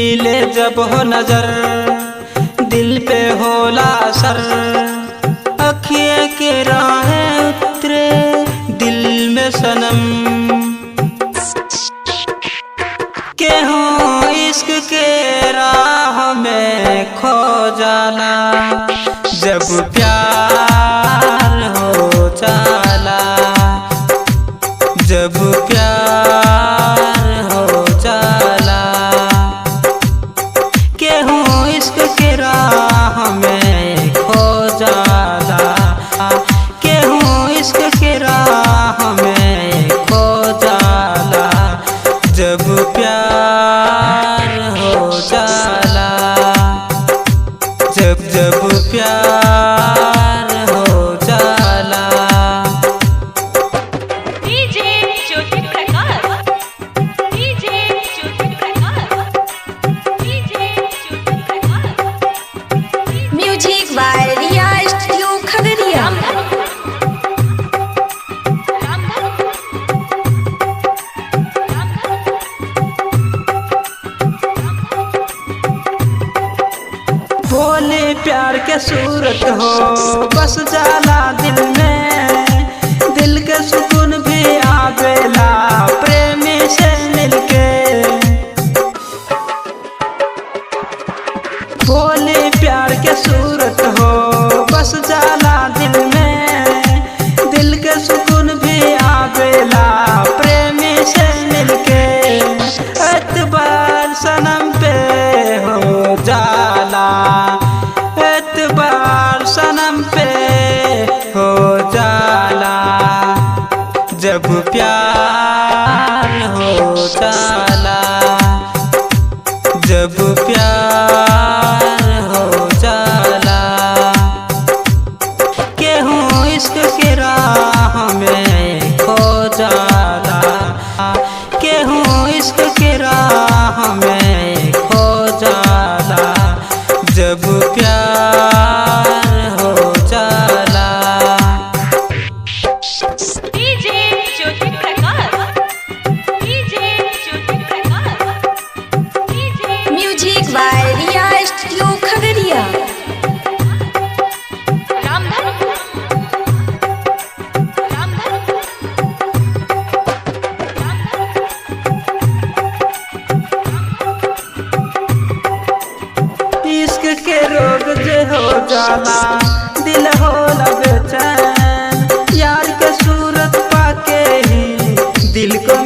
मिले जब हो नजर दिल पे होला असर, अखिए के राहें उतरे दिल में सनम के हो इश्क के राह में खो जाना, जब प्यार हो जाला, जब प्यार हो जाला के हो इश्क के राह में खो जाला, के हो इश्क के राह में खो जाला, जब प्यार हो जाला, जब जब प्यार हो जाला। DJ Jyoti Prakash, DJ Jyoti Prakash, DJ Jyoti Prakash. Music by Riya studio Khagaria. बोले प्यार के सूरत हो बस जाला दिल में, दिल के सुकून भी आवेला प्रेमी से मिलके। बोले प्यार के सूरत हो बस जाला दिल में, दिल के सुकून भी आवेला प्रेमी से मिलके। एतबार सनम पे हो जाला, एतबार सनम पे हो जाला, जब प्यार हो जाला, जब प्यार हो जाला के हो इश्क के राह में खो जाला, के हो इश्क के राह में खो जाला, जब प्यार हो जाला। DJ Jyoti Prakash, DJ Jyoti Prakash, DJ music by Riya studio Khagaria. Ramdhan, Ramdhan, इश्क के रोग जे हो जाला दिल हो बेचैन, यार के सूरत पाके ही दिल को